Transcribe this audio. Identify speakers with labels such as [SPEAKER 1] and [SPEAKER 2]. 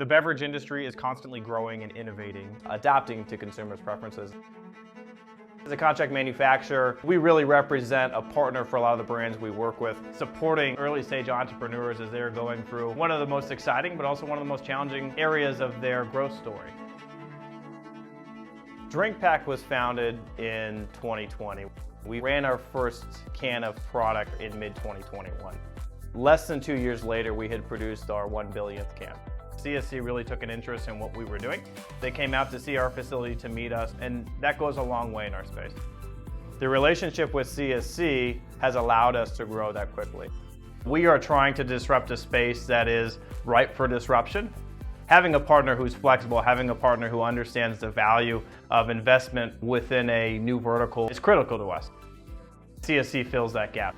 [SPEAKER 1] The beverage industry is constantly growing and innovating,
[SPEAKER 2] adapting to consumers' preferences.
[SPEAKER 1] As a contract manufacturer, we really represent a partner for a lot of the brands we work with, supporting early-stage entrepreneurs as they're going through one of the most exciting, but also one of the most challenging areas of their growth story. DrinkPAK was founded in 2020. We ran our first can of product in mid-2021. Less than 2 years later, we had produced our 1 billionth can. CSC really took an interest in what we were doing. They came out to see our facility to meet us, and that goes a long way in our space. The relationship with CSC has allowed us to grow that quickly. We are trying to disrupt a space that is ripe for disruption. Having a partner who's flexible, having a partner who understands the value of investment within a new vertical is critical to us. CSC fills that gap.